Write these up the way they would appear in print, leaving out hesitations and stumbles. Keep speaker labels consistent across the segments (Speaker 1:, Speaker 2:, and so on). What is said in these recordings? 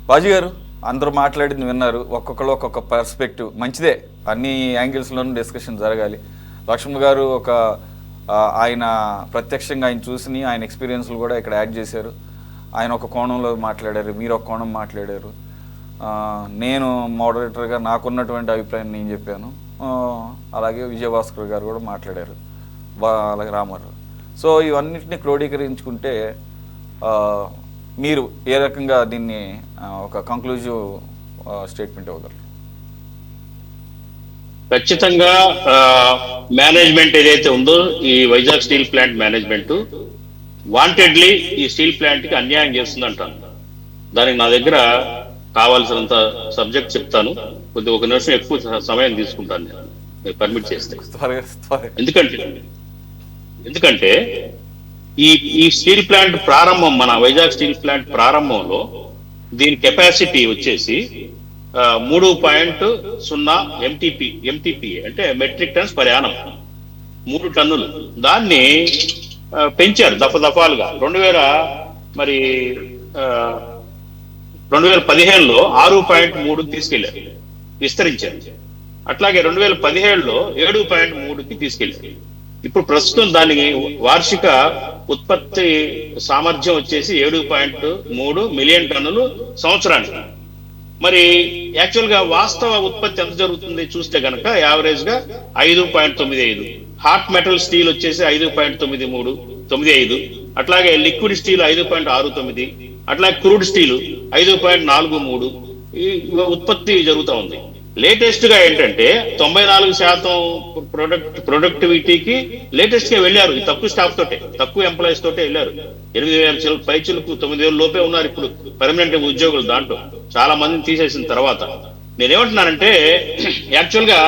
Speaker 1: బాజీ గారు, అందరూ మాట్లాడింది విన్నారు. ఒక్కొక్కరు ఒక్కొక్క పర్స్పెక్టివ్ మంచిదే, అన్ని యాంగిల్స్లోనూ డిస్కషన్ జరగాలి. లక్ష్మణ్ గారు ఆయన ప్రత్యక్షంగా ఆయన చూసి ఆయన ఎక్స్పీరియన్స్లు కూడా ఇక్కడ యాడ్ చేశారు. ఆయన ఒక కోణంలో మాట్లాడారు, మీరు ఒక కోణం మాట్లాడారు. నేను మోడరేటర్గా నాకున్నటువంటి అభిప్రాయం నేను చెప్పాను. అలాగే విజయభాస్కర్ గారు కూడా మాట్లాడారు, అలాగే రామారావు. సో ఇవన్నిటిని క్రోడీకరించుకుంటే మీరు ఏ రకంగా దీన్ని ఒక కంక్లూజివ్ స్టేట్మెంట్ ఇవ్వగలరు?
Speaker 2: ఖచ్చితంగా మేనేజ్మెంట్ ఏదైతే ఉందో ఈ Vizag steel plant management wantedly ఈ స్టీల్ ప్లాంట్ కి అన్యాయం చేస్తుంది అంటాను. దానికి నా దగ్గర కావాల్సినంత సబ్జెక్ట్ చెప్తాను. ఒక నిమిషం ఎక్కువ సమయం తీసుకుంటాను నేను, పర్మిట్ చేస్తే. ఎందుకంటే ఈ స్టీల్ ప్లాంట్ ప్రారంభం, మన వైజాగ్ స్టీల్ ప్లాంట్ ప్రారంభంలో దీని కెపాసిటీ వచ్చేసి 3.0 ఎంటీపీ అంటే మెట్రిక్ టన్స్ పర్ యానం, 3 టన్నులు. దాన్ని పెంచారు దఫాలుగా. 2015లో 6.3 తీసుకెళ్లారు, విస్తరించారు. అట్లాగే 2017లో 7.3కి తీసుకెళ్లారు. ఇప్పుడు ప్రస్తుతం దానికి వార్షిక ఉత్పత్తి సామర్థ్యం వచ్చేసి 7.3 మిలియన్ టన్నులు సంవత్సరానికి. మరి యాక్చువల్ గా వాస్తవ ఉత్పత్తి ఎంత జరుగుతుంది చూస్తే గనక యావరేజ్ గా 5.95. హాట్ మెటల్ స్టీల్ వచ్చేసి 5.95. అట్లాగే లిక్విడ్ స్టీల్ 5.69. అట్లాగే క్రూడ్ స్టీల్ 5.43 ఈ ఉత్పత్తి జరుగుతూ ఉంది. లేటెస్ట్ గా ఏంటంటే 94% ప్రొడక్టివిటీకి లేటెస్ట్ గా వెళ్ళారు. తక్కువ స్టాఫ్ తోటే, తక్కువ ఎంప్లాయీస్ తోటే వెళ్ళారు. 8,000 పైచులకు 9,000 లోపే ఉన్నారు ఇప్పుడు పర్మనెంట్ ఉద్యోగులు. దాంట్లో చాలా మందిని తీసేసిన తర్వాత నేనేమంటున్నానంటే, యాక్చువల్ గా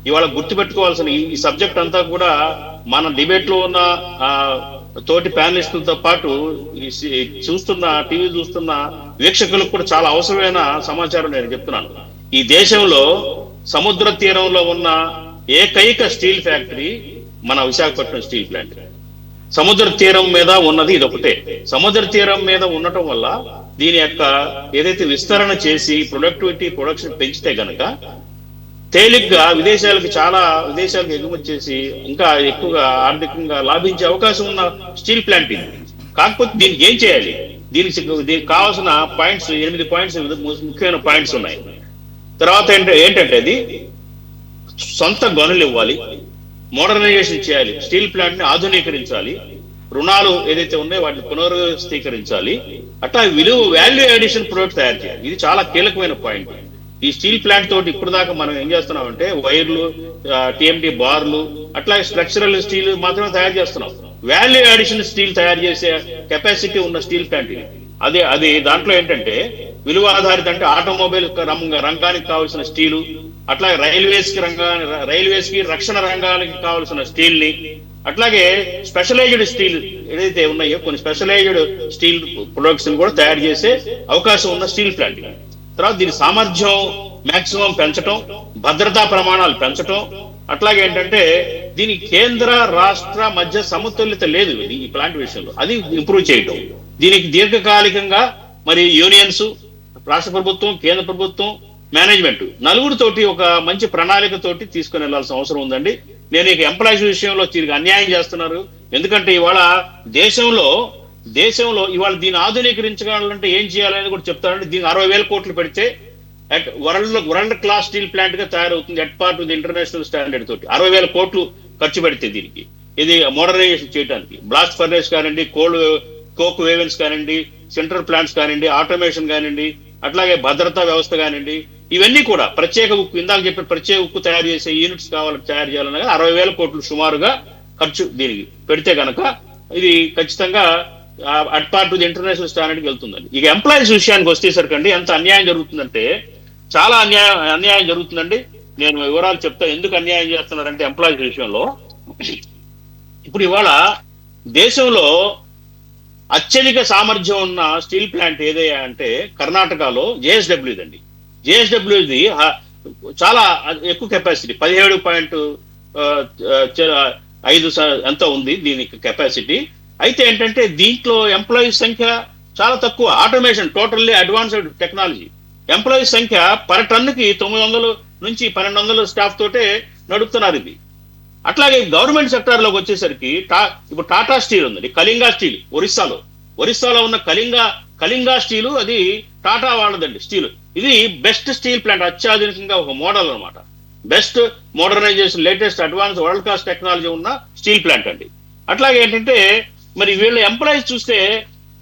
Speaker 2: ఇవాళ గుర్తుపెట్టుకోవాల్సిన ఈ సబ్జెక్ట్ అంతా కూడా మన డిబేట్ లో ఉన్న తోటి ప్యానలిస్టులతో పాటు టీవీ చూస్తున్న వీక్షకులకు కూడా చాలా అవసరమైన సమాచారం నేను చెప్తున్నాను. ఈ దేశంలో సముద్ర తీరంలో ఉన్న ఏకైక స్టీల్ ఫ్యాక్టరీ మన విశాఖపట్నం స్టీల్ ప్లాంట్. సముద్ర తీరం మీద ఉన్నది ఇదొకటే. సముద్ర తీరం మీద ఉండటం వల్ల దీని యొక్క ఏదైతే విస్తరణ చేసి ప్రొడక్షన్ పెంచితే గనక తేలిగ్గా విదేశాలకు ఎగుమతి చేసి ఇంకా ఎక్కువగా ఆర్థికంగా లాభించే అవకాశం ఉన్న స్టీల్ ప్లాంట్ ఇది. కాకపోతే దీనికి ఏం చేయాలి? దీనికి కావాల్సిన పాయింట్స్ 8 పాయింట్స్ ముఖ్యమైన పాయింట్స్ ఉన్నాయి. తర్వాత ఏంటంటే అది సొంత గనులు ఇవ్వాలి, మోడర్నైజేషన్ చేయాలి, స్టీల్ ప్లాంట్ ని ఆధునీకరించాలి, రుణాలు ఏదైతే ఉన్నాయో వాటిని పునర్వ్యవస్థీకరించాలి, అట్లా వాల్యూ అడిషన్ ప్రొడక్ట్ తయారు చేయాలి. ఇది చాలా కీలకమైన పాయింట్. ఈ స్టీల్ ప్లాంట్ తోటి ఇప్పుడు దాకా మనం ఏం చేస్తున్నామంటే వైర్లు, టిఎండి బార్లు, అట్లాగే స్ట్రక్చరల్ స్టీల్ మాత్రమే తయారు చేస్తున్నాం. వాల్యూ అడిషన్ స్టీల్ తయారు చేసే కెపాసిటీ ఉన్న స్టీల్ ప్లాంట్ ఇది. అది దాంట్లో ఏంటంటే విలువ ఆధారిత, అంటే ఆటోమొబైల్ రంగానికి కావాల్సిన స్టీలు, అట్లాగే రైల్వేస్ కి రక్షణ రంగానికి కావాల్సిన స్టీల్ ని, అట్లాగే స్పెషలైజ్డ్ స్టీల్ ఏదైతే ఉన్నాయో కొన్ని స్పెషలైజ్డ్ స్టీల్ ప్రొడక్ట్స్ కూడా తయారు చేసే అవకాశం ఉన్న స్టీల్ ప్లాంట్. తర్వాత దీని సామర్థ్యం మాక్సిమం పెంచడం, భద్రతా ప్రమాణాలు పెంచడం, అట్లాగే ఏంటంటే దీని కేంద్ర రాష్ట్ర మధ్య సమతుల్యత లేదు ఈ ప్లాంట్ విషయంలో, అది ఇంప్రూవ్ చేయటం. దీనికి దీర్ఘకాలికంగా మరి యూనియన్స్, రాష్ట్ర ప్రభుత్వం, కేంద్ర ప్రభుత్వం, మేనేజ్మెంట్ నలుగురితోటి ఒక మంచి ప్రణాళికతోటి తీసుకుని వెళ్లాల్సిన అవసరం ఉందండి. నేను ఇక ఎంప్లాయీస్ విషయంలో తిరిగి అన్యాయం చేస్తున్నారు. ఎందుకంటే ఇవాళ దేశంలో ఇవాళ దీన్ని ఆధునీకరించాలంటే ఏం చేయాలని కూడా చెప్తానంటే, దీనికి 60,000 కోట్లు పెడితే వరల్డ్ క్లాస్ స్టీల్ ప్లాంట్ గా తయారవుతుంది at part with international standard తోటి. 60,000 కోట్లు ఖర్చు పెడితే దీనికి ఇది మోడర్నైజేషన్ చేయడానికి, బ్లాస్ట్ ఫర్నేస్ కానివ్వండి, కోక్ వేవెన్స్ కానివ్వండి, సెంట్రల్ ప్లాంట్స్ కానివ్వండి, ఆటోమేషన్ కానివ్వండి, అట్లాగే భద్రతా వ్యవస్థ కానివ్వండి, ఇవన్నీ కూడా ప్రత్యేక ఉక్కు, ఇందాక చెప్పిన ప్రత్యేక ఉక్కు తయారు చేసే యూనిట్స్ తయారు చేయాలనగా 60,000 కోట్లు సుమారుగా ఖర్చు దీనికి పెడితే గనక ఇది ఖచ్చితంగా అట్ పార్ట్ విత్ ఇంటర్నేషనల్ స్టాండర్డ్కి వెళ్తుందండి. ఇక ఎంప్లాయీస్ విషయానికి వస్తేసరికండి ఎంత అన్యాయం జరుగుతుందంటే చాలా అన్యాయం జరుగుతుందండి. నేను వివరాలు చెప్తాను ఎందుకు అన్యాయం చేస్తున్నారంటే ఎంప్లాయీస్ విషయంలో. ఇప్పుడు ఇవాళ దేశంలో అత్యధిక సామర్థ్యం ఉన్న స్టీల్ ప్లాంట్ ఏదయ్యా అంటే కర్ణాటకలో జేఎస్డబ్ల్యూ దండి. జేఎస్డబ్ల్యూది చాలా ఎక్కువ కెపాసిటీ, 17.5 ఎంత ఉంది దీనికి కెపాసిటీ. అయితే ఏంటంటే దీంట్లో ఎంప్లాయీస్ సంఖ్య చాలా తక్కువ. Automation, totally advanced technology. Employees సంఖ్య పర్ టన్నుకి 900 నుంచి 1200 స్టాఫ్ తోటే నడుపుతున్నారు ఇది. అట్లాగే గవర్నమెంట్ సెక్టార్ లోకి వచ్చేసరికి ఇప్పుడు టాటా స్టీల్ ఉందండి, కళింగా స్టీల్ ఒరిస్సాలో ఉన్న కళింగా స్టీలు, అది టాటా వాళ్ళదండి స్టీల్. ఇది బెస్ట్ స్టీల్ ప్లాంట్, అత్యాధునికంగా ఒక మోడల్ అన్నమాట. Best modernization, latest advance world class technology ఉన్న స్టీల్ ప్లాంట్ అండి. అట్లాగే ఏంటంటే మరి వీళ్ళ ఎంప్లాయీస్ చూస్తే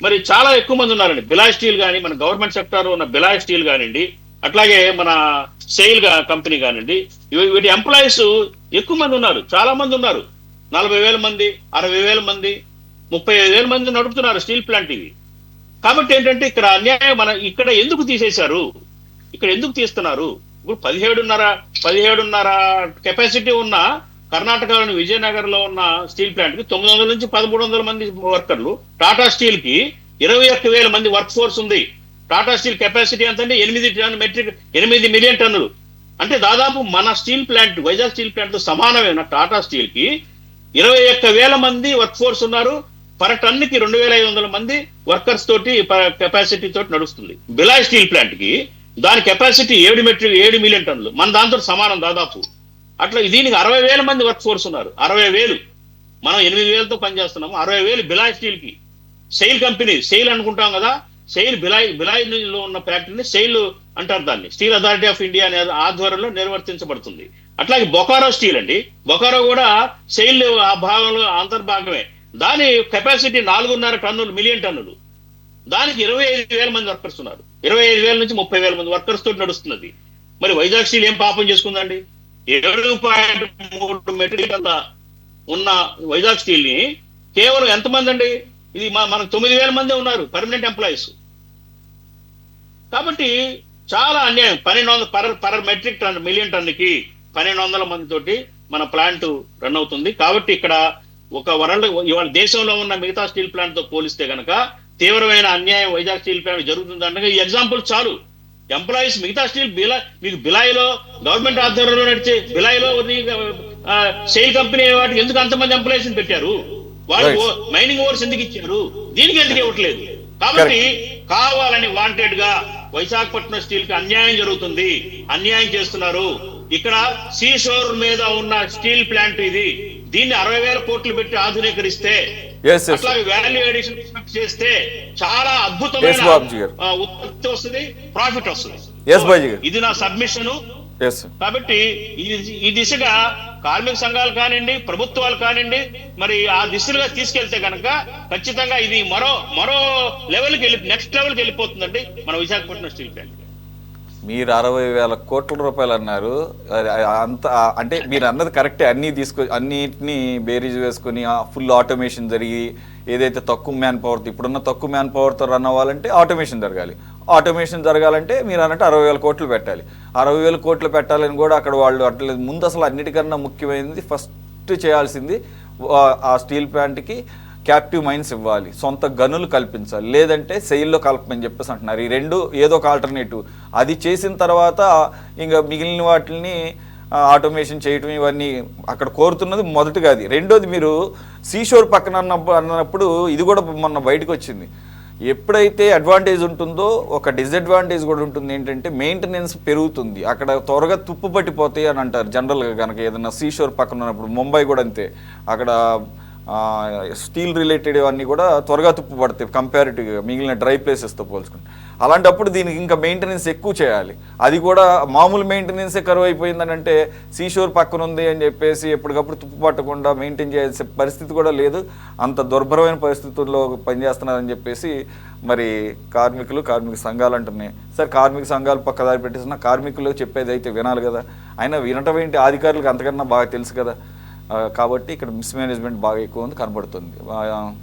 Speaker 2: మరి చాలా ఎక్కువ మంది ఉన్నారండి. బిలాయ్ స్టీల్ కానీ, మన గవర్నమెంట్ సెక్టార్ ఉన్న బిలాయ్ స్టీల్ కానివ్వండి, అట్లాగే మన సెయిల్ కంపెనీ కానివ్వండి, వీటి ఎంప్లాయీస్ ఎక్కువ మంది ఉన్నారు, చాలా మంది ఉన్నారు. 40,000 మంది, 60,000 మంది, 35,000 మంది నడుపుతున్నారు స్టీల్ ప్లాంట్ ఇవి. కాబట్టి ఏంటంటే ఇక్కడ అన్యాయం, ఇక్కడ ఎందుకు తీసేశారు, ఇక్కడ ఎందుకు తీస్తున్నారు? ఇప్పుడు 17.5 కెపాసిటీ ఉన్న కర్ణాటకలోని విజయనగరంలో ఉన్న స్టీల్ ప్లాంట్ కి 900 నుంచి 1300 మంది వర్కర్లు, టాటా స్టీల్ కి 21,000 మంది వర్క్ ఫోర్స్ ఉంది. టాటా స్టీల్ కెపాసిటీ ఎంత అంటే 8 మిలియన్ టన్నులు. అంటే దాదాపు మన steel plant, Vizag steel plant తో సమానమైన టాటా స్టీల్ కి 21,000 మంది వర్క్ ఫోర్స్ ఉన్నారు. పర్ టన్నుకి 2,500 మంది వర్కర్స్ తోటి కెపాసిటీ తోటి నడుస్తుంది. బిలాయ్ స్టీల్ ప్లాంట్ కి దాని కెపాసిటీ 7 మిలియన్ టన్నులు, మన దాంతో సమానం దాదాపు. అట్లా దీనికి 60,000 మంది వర్క్ ఫోర్స్ ఉన్నారు. 60,000, మనం 8,000తో పనిచేస్తున్నాము. 60,000 బిలాయ్ స్టీల్ కి. సెయిల్ కంపెనీ, సెయిల్ అనుకుంటాం కదా, సెయిల్ బిలాయ్లో ఉన్న ఫ్యాక్టరీని సెయిల్ అంటారు దాన్ని. స్టీల్ అథారిటీ ఆఫ్ ఇండియా అనే ఆధ్వర్యంలో నిర్వర్తించబడుతుంది. అట్లాగే బొకారో స్టీల్ అండి, బొకారో కూడా సెయిల్ ఆ భాగంలో అంతర్భాగమే. దాని కెపాసిటీ 4.5 మిలియన్ టన్నులు. దానికి 25,000 మంది వర్కర్స్ ఉన్నారు. 25,000 నుంచి 30,000 మంది వర్కర్స్ తోటి నడుస్తున్నది. మరి వైజాగ్ స్టీల్ ఏం పాపం చేసుకుందండి? 7.3 మెట్రిక్ టన్నుల ఉన్న వైజాగ్ స్టీల్ ని కేవలం ఎంతమంది అండి? ఇది మనకు 9,000 మంది ఉన్నారు పర్మనెంట్ ఎంప్లాయీస్. కాబట్టి చాలా అన్యాయం. 1200 పర్ మెట్రిక్ టన్, మిలియన్ టన్నుకి 1200 మంది తోటి మన ప్లాంట్ రన్ అవుతుంది. కాబట్టి ఇక్కడ ఒక ఇవాళ దేశంలో ఉన్న మిగతా స్టీల్ ప్లాంట్ తో పోలిస్తే కనుక తీవ్రమైన అన్యాయం వైజాగ్ స్టీల్ ప్లాంట్ జరుగుతుంది అంటే ఈ ఎగ్జాంపుల్ చాలు. ఎంప్లాయీస్ మిగతా స్టీల్ మీకు బిలాయిలో గవర్నమెంట్ ఆధ్వర్యంలో నడిచే బిలాయిలో సెయిల్ కంపెనీ వాటికి ఎందుకు అంతమంది ఎంప్లాయీస్ పెట్టారు? వాళ్ళు మైనింగ్ ఓవర్స్ ఎందుకు ఇచ్చారు? దీనికి ఎందుకు ఇవ్వట్లేదు? కాబట్టి కావాలని వాంటెడ్ గా విశాఖపట్నం స్టీల్ కి అన్యాయం జరుగుతుంది, అన్యాయం చేస్తున్నారు. ఇక్కడ సీషోర్ మీద ఉన్న స్టీల్ ప్లాంట్ ఇది. దీన్ని 60,000 కోట్లు పెట్టి ఆధునీకరిస్తే, అట్లాగే వాల్యూ అడిషన్ చేస్తే చాలా అద్భుతమైన ఉత్పత్తి వస్తుంది, ప్రాఫిట్ వస్తుంది. ఇది నా సబ్మిషన్. కాబట్టి ఈ దిశగా కార్మిక సంఘాలు కానివ్వండి, ప్రభుత్వాలు కానివ్వండి, మరి ఆ దిశలుగా తీసుకెళ్తే కనుక ఖచ్చితంగా ఇది మరో లెవెల్కి నెక్స్ట్ లెవెల్కి వెళ్ళిపోతుందండి మన విశాఖపట్నం స్టీల్ ప్లాంట్.
Speaker 1: మీరు 60,000 కోట్ల రూపాయలు అన్నారు. అంత అంటే మీరు అన్నది కరెక్టే. అన్నిటినీ బేరీజ్ వేసుకొని ఫుల్ ఆటోమేషన్ జరిగి ఏదైతే తక్కువ మ్యాన్ పవర్తో, ఇప్పుడున్న తక్కువ మ్యాన్ పవర్తో రన్ అవ్వాలంటే ఆటోమేషన్ జరగాలి. ఆటోమేషన్ జరగాలంటే మీరు అన్నట్టు 60,000 కోట్లు పెట్టాలి. 60,000 కోట్లు పెట్టాలని కూడా అక్కడ వాళ్ళు అట్లా ముందు అసలు అన్నిటికన్నా ముఖ్యమైనది ఫస్ట్ చేయాల్సింది ఆ స్టీల్ ప్లాంట్కి క్యాప్టివ్ మైన్స్ ఇవ్వాలి, సొంత గనులు కల్పించాలి, లేదంటే సెయిల్లో కలపమని చెప్పేసి అంటున్నారు. ఈ రెండు ఏదో ఒక ఆల్టర్నేటివ్. అది చేసిన తర్వాత ఇంకా మిగిలిన వాటిని ఆటోమేషన్ చేయటం ఇవన్నీ అక్కడ కోరుతున్నది మొదటిగా అది. రెండోది మీరు సీషోర్ పక్కన అన్నప్పుడు ఇది కూడా మొన్న బయటకు వచ్చింది. ఎప్పుడైతే అడ్వాంటేజ్ ఉంటుందో ఒక డిసడ్వాంటేజ్ కూడా ఉంటుంది. ఏంటంటే మెయింటెనెన్స్ పెరుగుతుంది, అక్కడ త్వరగా తుప్పు పట్టిపోతాయి అని అంటారు జనరల్గా. కనుక ఏదైనా సీషోర్ పక్కన ఉన్నప్పుడు, ముంబై కూడా అంతే, అక్కడ స్టీల్ రిలేటెడ్ అన్నీ కూడా త్వరగా తుప్పు పడతాయి కంపారిటివ్గా మిగిలిన డ్రై ప్లేసెస్తో పోల్చుకుంటే. అలాంటప్పుడు దీనికి ఇంకా మెయింటెనెన్స్ ఎక్కువ చేయాలి. అది కూడా మామూలు మెయింటెనెన్సే కరువు అయిపోయిందని అంటే సీషోర్ పక్కన ఉంది అని చెప్పేసి ఎప్పటికప్పుడు తుప్పు పట్టకుండా మెయింటైన్ చేసే పరిస్థితి కూడా లేదు. అంత దుర్భరమైన పరిస్థితుల్లో పనిచేస్తున్నారని చెప్పేసి మరి కార్మిక సంఘాలు అంటున్నాయి. సరే, కార్మిక సంఘాలు పక్కదారి పెట్టేసిన కార్మికులు చెప్పేది అయితే వినాలి కదా. అయినా వినటం ఏంటి, అధికారులకు అంతకన్నా బాగా తెలుసు కదా. కాబట్టి ఇక్కడ మిస్మేనేజ్మెంట్ బాగా ఎక్కువ ఉంది కనబడుతుంది.